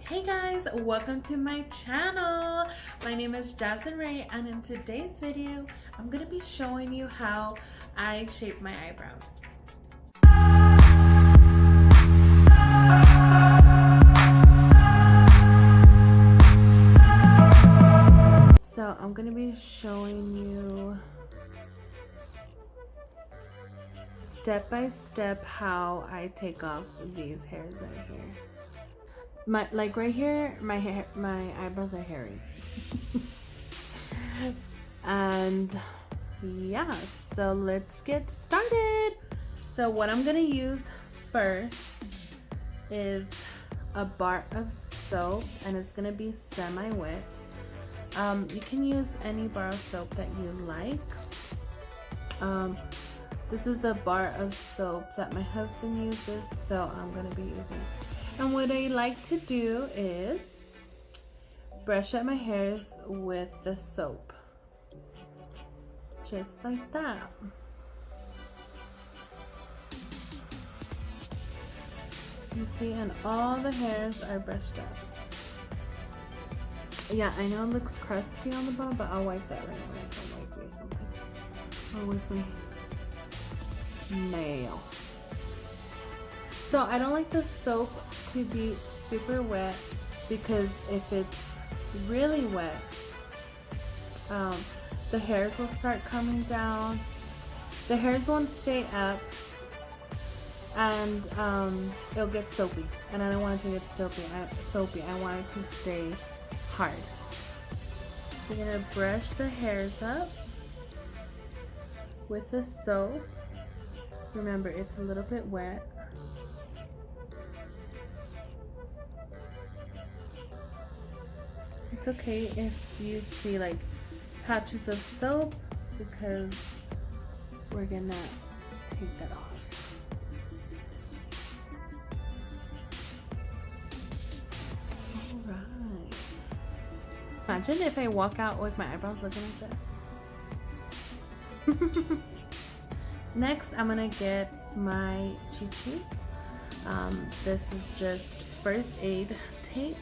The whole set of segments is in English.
Hey guys, welcome to my channel. My name is Jasmine Rae, and in today's video I'm going to be showing you how I shape my eyebrows. So I'm going to be showing you step by step how I take off these hairs right here. Like right here, my eyebrows are hairy. And yeah, so let's get started. So what I'm gonna use first is a bar of soap, and it's gonna be semi-wet. You can use any bar of soap that you like. This is the bar of soap that my husband uses, so I'm gonna be using it. And what I like to do is brush up my hairs with the soap. Just like that. You see, and all the hairs are brushed up. Yeah, I know it looks crusty on the bottom, but I'll wipe that right away with a wipe or something. Or with my nail. So I don't like the soap to be super wet, because if it's really wet, the hairs will start coming down. The hairs won't stay up, and it'll get soapy, and I don't want it to get soapy. I want it to stay hard. So you're gonna brush the hairs up with the soap. Remember, it's a little bit wet. It's okay if you see like patches of soap, because we're gonna take that off. Alright. Imagine if I walk out with my eyebrows looking like this. Next, I'm gonna get my chi-chis. This is just first aid tape.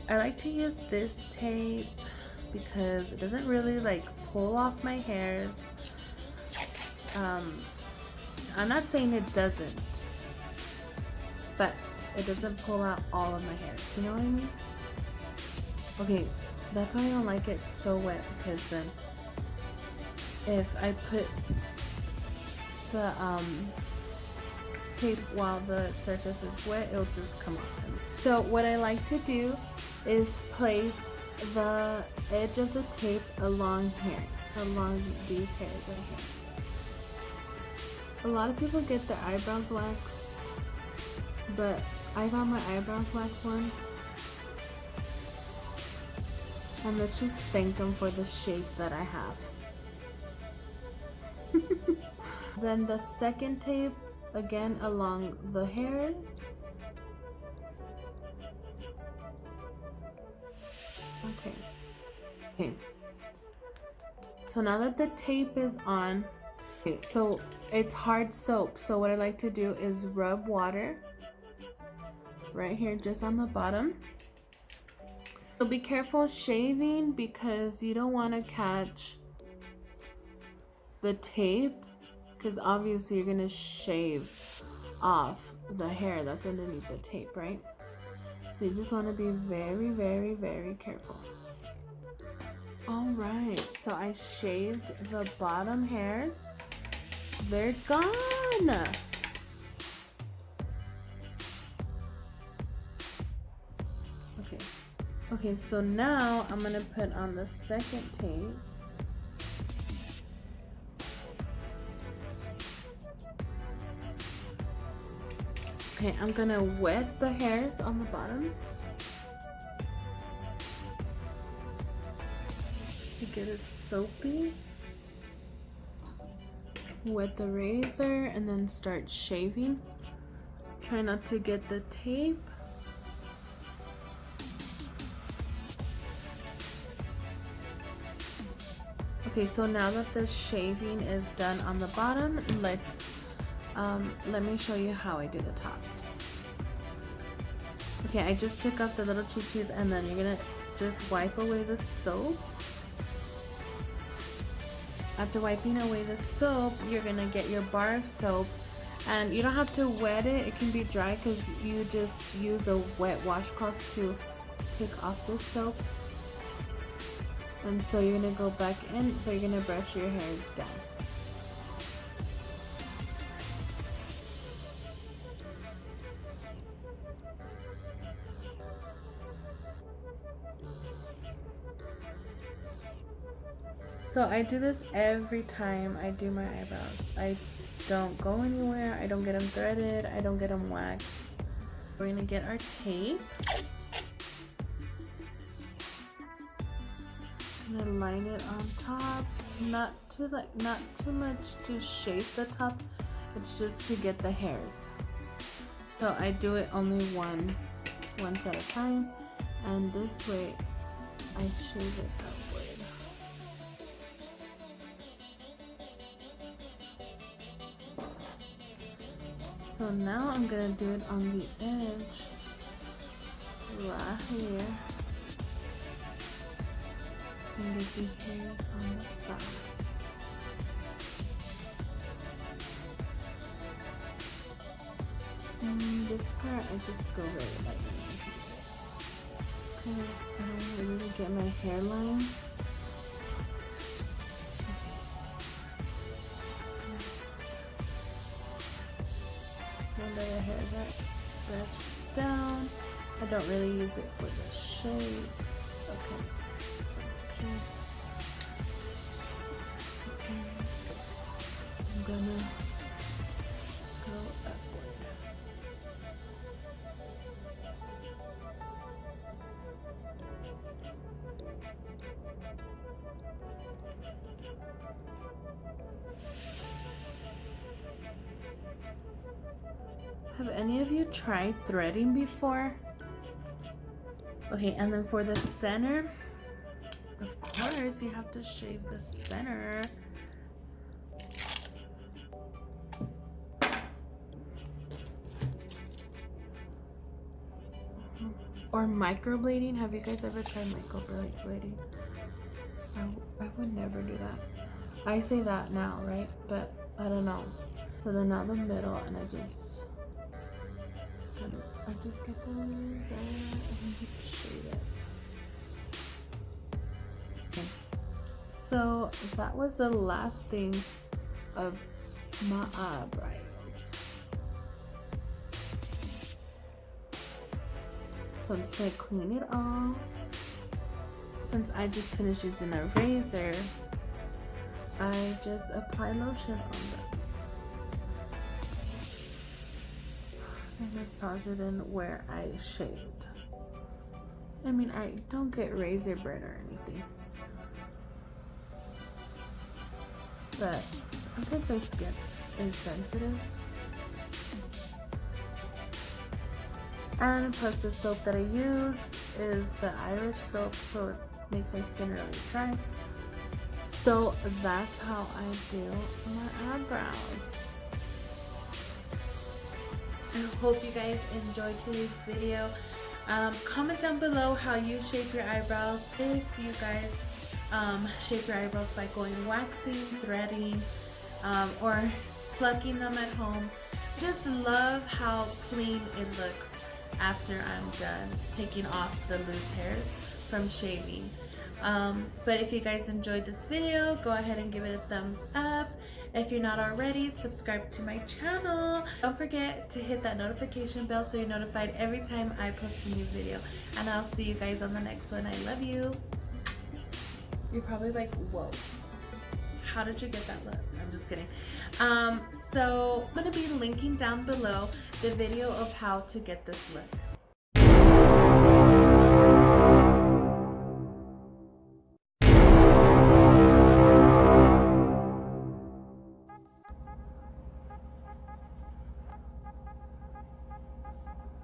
I like to use this tape because it doesn't really like pull off my hairs. I'm not saying it doesn't, but it doesn't pull out all of my hairs. You know what I mean? Okay, that's why I don't like it so wet, because then if I put the tape while the surface is wet, it'll just come off. So what I like to do is place the edge of the tape along here, along these hairs right here. A lot of people get their eyebrows waxed, but I got my eyebrows waxed once, and let's just thank them for the shape that I have. Then the second tape, again along the hairs. Okay. So now that the tape is on, okay, so it's hard soap. So what I like to do is rub water right here, just on the bottom. So be careful shaving, because you don't want to catch the tape, because obviously you're gonna shave off the hair that's underneath the tape, right? So you just want to be very, very, very careful. Alright, so I shaved the bottom hairs. They're gone! Okay, so now I'm gonna put on the second tape. Okay, I'm gonna wet the hairs on the bottom to get it soapy. Wet the razor and then start shaving. Try not to get the tape. Okay, so now that the shaving is done on the bottom, let me show you how I do the top. Okay, I just took off the little chi-chis, and then you're gonna just wipe away the soap. After wiping away the soap, you're gonna get your bar of soap, and you don't have to wet it. It can be dry because you just use a wet washcloth to take off the soap. And so you're gonna go back in, but you're gonna brush your hairs down. So I do this every time I do my eyebrows. I don't go anywhere. I don't get them threaded. I don't get them waxed. We're gonna get our tape. I'm gonna line it on top. Not too much to shape the top. It's just to get the hairs. So I do it only once at a time, and this way I shave it upward. So now I'm gonna do it on the edge, right here, and get these hairs on the side. And this part I just go very lightly, because I don't really get my hairline. The hair got stretched down. I don't really use it for the shape. Okay. I'm gonna go upward. Have any of you tried threading before? Okay, and then for the center, of course, you have to shave the center. Or microblading. Have you guys ever tried microblading? I would never do that. I say that now, right? But I don't know. So then now the middle, and I just get the razor and shade it. Okay. So that was the last thing of my eyebrows. So I'm just gonna clean it off. Since I just finished using a razor, I just apply lotion on them. And massage it in where I shaved. I mean, I don't get razor burn or anything, but sometimes my skin is sensitive. And plus the soap that I use is the Irish soap, so it makes my skin really dry. So that's how I do my eyebrows. I hope you guys enjoyed today's video. Comment down below how you shape your eyebrows. If you guys shape your eyebrows by going waxing, threading, or plucking them at home. Just love how clean it looks after I'm done taking off the loose hairs from shaving. But if you guys enjoyed this video, go ahead and give it a thumbs up. If you're not already, subscribe to my channel. Don't forget to hit that notification bell so you're notified every time I post a new video. And I'll see you guys on the next one. I love you. You're probably like, whoa, how did you get that look? I'm just kidding. So I'm gonna be linking down below the video of how to get this look.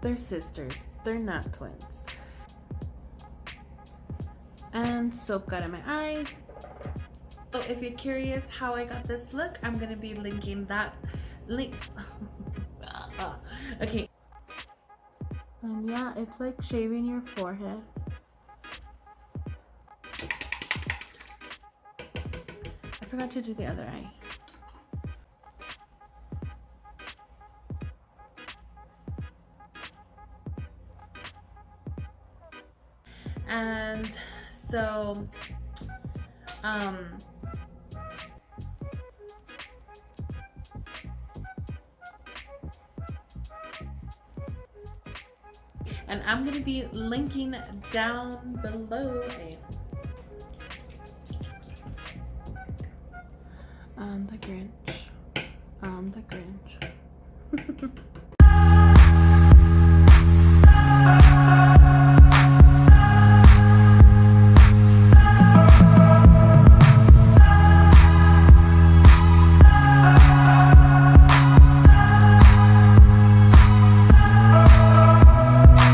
They're sisters, they're not twins. And soap got in my eyes. So if you're curious how I got this look, I'm gonna be linking that link. Okay. And yeah, it's like shaving your forehead. I forgot to do the other eye. And so, and I'm gonna be linking down below the Grinch. The Grinch.